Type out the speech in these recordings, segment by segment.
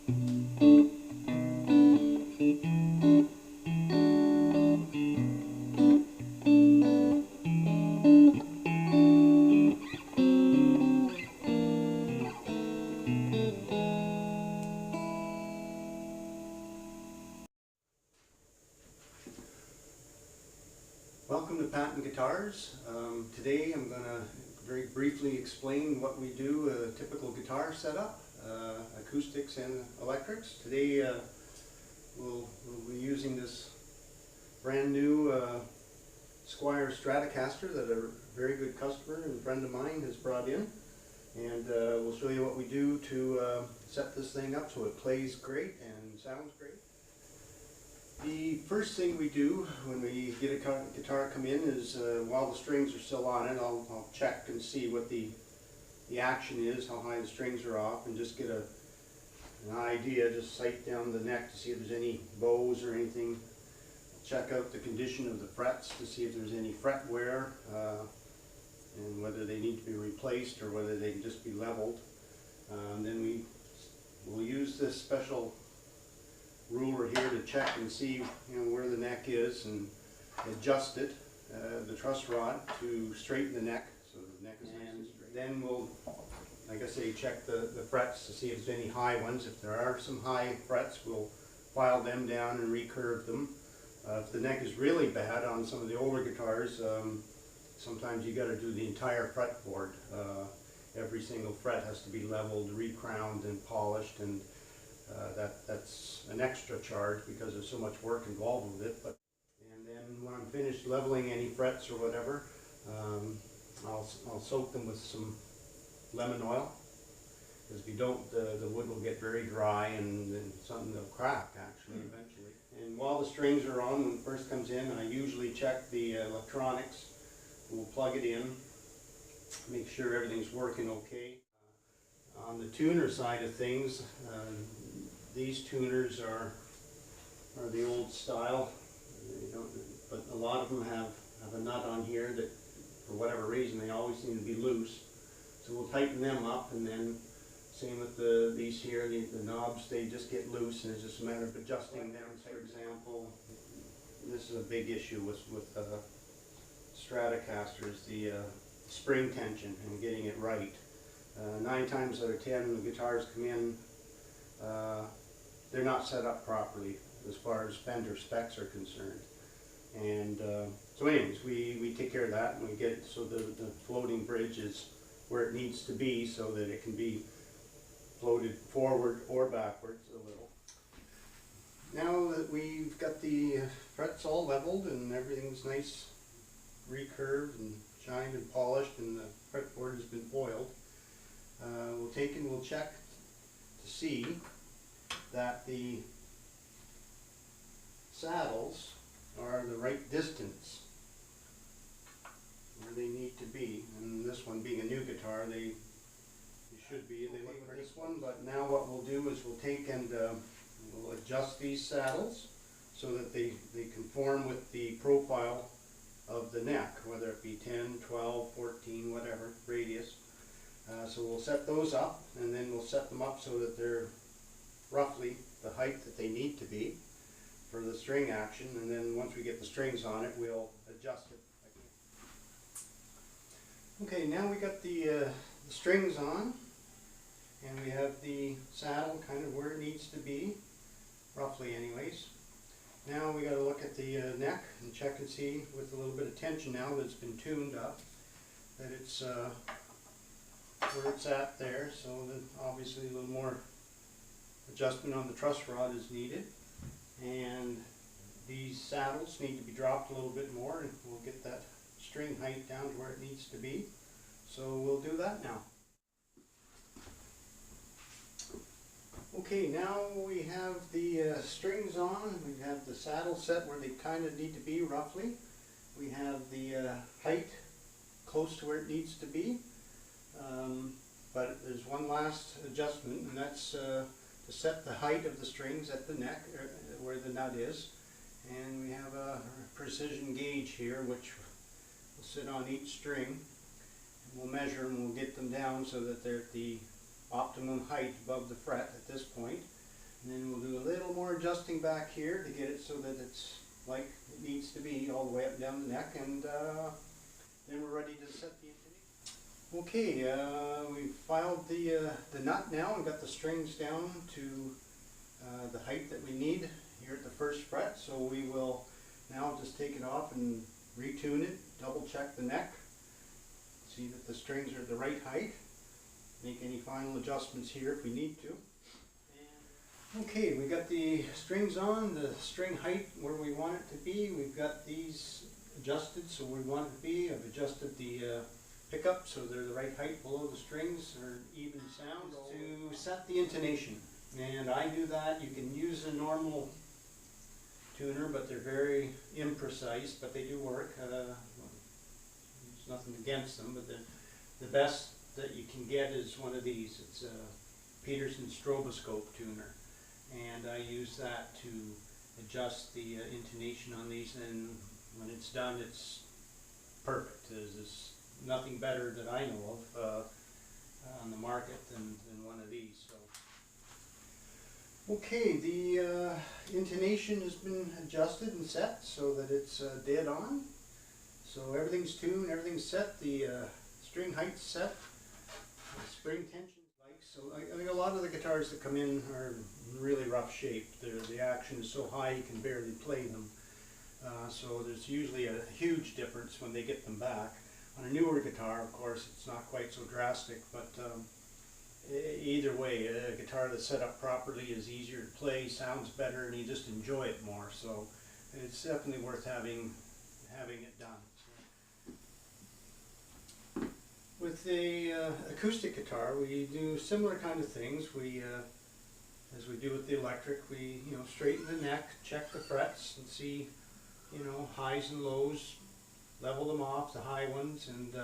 Welcome to Patton Guitars. Today I'm going to very briefly explain what we do, a typical guitar setup, acoustics and electrics. Today we'll be using this brand new Squier Stratocaster that a very good customer and friend of mine has brought in. And we'll show you what we do to set this thing up so it plays great and sounds great. The first thing we do when we get a guitar come in is while the strings are still on it, I'll check and see what the action is, how high the strings are off, and just get an idea, just sight down the neck to see if there's any bows or anything. Check out the condition of the frets to see if there's any fret wear and whether they need to be replaced or whether they can just be leveled. Then we'll use this special ruler here to check and see where the neck is and adjust it, the truss rod, to straighten the neck so the neck is nice and straight. Then we'll, like I say, check the frets to see if there's any high ones. If there are some high frets, we'll file them down and recurve them. If the neck is really bad on some of the older guitars, sometimes you got to do the entire fretboard. Every single fret has to be leveled, recrowned, and polished, and that's an extra charge because there's so much work involved with it. And then when I'm finished leveling any frets or whatever, I'll soak them with some lemon oil, because if you don't, the wood will get very dry and then something will crack actually eventually. And while the strings are on, when it first comes in, I usually check the electronics. We'll plug it in, make sure everything's working okay. On the tuner side of things, these tuners are the old style, but a lot of them have a nut on here that, for whatever reason, they always seem to be loose. So we'll tighten them up, and then same with these here, the knobs, they just get loose, and it's just a matter of adjusting them. For example, this is a big issue with Stratocasters, the spring tension and getting it right. 9 times out of 10 when the guitars come in, they're not set up properly as far as Fender specs are concerned. And so anyways, we take care of that, and we get it so the floating bridge is where it needs to be so that it can be floated forward or backwards a little. Now that we've got the frets all leveled and everything's nice, recurved and shined and polished, and the fretboard has been oiled, we'll take and we'll check to see that the saddles are the right distance where they need to be. And this one being a new guitar, they should be. They look for this one, but now what we'll do is we'll take and we'll adjust these saddles so that they conform with the profile of the neck, whether it be 10, 12, 14, whatever radius. So we'll set those up, and then we'll set them up so that they're roughly the height that they need to be for the string action, and then once we get the strings on it, we'll adjust it. Okay, now we got the strings on, and we have the saddle kind of where it needs to be, roughly anyways. Now we got to look at the neck and check and see, with a little bit of tension now that it's been tuned up, that it's where it's at there, so that obviously a little more adjustment on the truss rod is needed. And these saddles need to be dropped a little bit more, and we'll get that string height down to where it needs to be. So we'll do that now. Okay, now we have the strings on. We have the saddle set where they kind of need to be roughly. We have the height close to where it needs to be. But there's one last adjustment, and that's to set the height of the strings at the neck, where the nut is. And we have a precision gauge here, which will sit on each string. And we'll measure them, we'll get them down so that they're at the optimum height above the fret at this point. And then we'll do a little more adjusting back here to get it so that it's like it needs to be all the way up and down the neck, and then we're ready to set the intonation. Okay, we filed the nut now and got the strings down to the height that we need here at the first fret, so we will now just take it off and retune it, double check the neck, see that the strings are at the right height, make any final adjustments here if we need to. Okay, we got the strings on, the string height where we want it to be. We've got these adjusted so we want it to be. I've adjusted the pickup so they're the right height below the strings or even sound to set the intonation. And I do that. You can use a normal tuner, but they're very imprecise, but they do work. There's nothing against them, but the best that you can get is one of these. It's a Peterson stroboscope tuner, and I use that to adjust the intonation on these, and when it's done it's perfect. There's nothing better that I know of on the market than one of these. So. Okay, the intonation has been adjusted and set so that it's dead on. So everything's tuned, everything's set, the string height's set, the spring tension's like. So I think a lot of the guitars that come in are in really rough shape. The action is so high you can barely play them. So there's usually a huge difference when they get them back. On a newer guitar, of course, it's not quite so drastic, but either way, a guitar that's set up properly is easier to play, sounds better, and you just enjoy it more. So it's definitely worth having it done. With the acoustic guitar, we do similar kind of things. We, as we do with the electric, we straighten the neck, check the frets, and see highs and lows, level them off, the high ones, and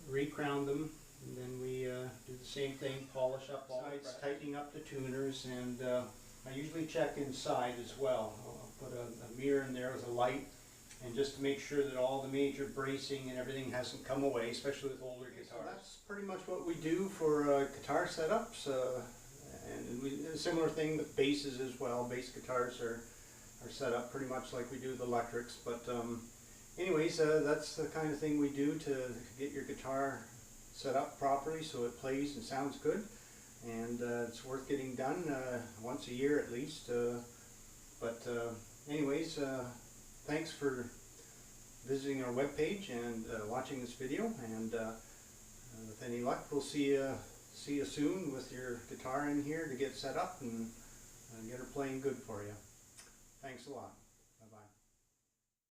recrown them. And then we do the same thing, polish up all sides, tightening up the tuners, and I usually check inside as well. I'll put a mirror in there with a light, and just to make sure that all the major bracing and everything hasn't come away, especially with older guitars. So that's pretty much what we do for guitar setups, and a similar thing with basses as well. Bass guitars are set up pretty much like we do with electrics, but anyways, that's the kind of thing we do to get your guitar set up properly so it plays and sounds good, and it's worth getting done once a year at least. Anyways, thanks for visiting our webpage and watching this video, and with any luck we'll see you soon with your guitar in here to get set up and get her playing good for you. Thanks a lot. Bye-bye.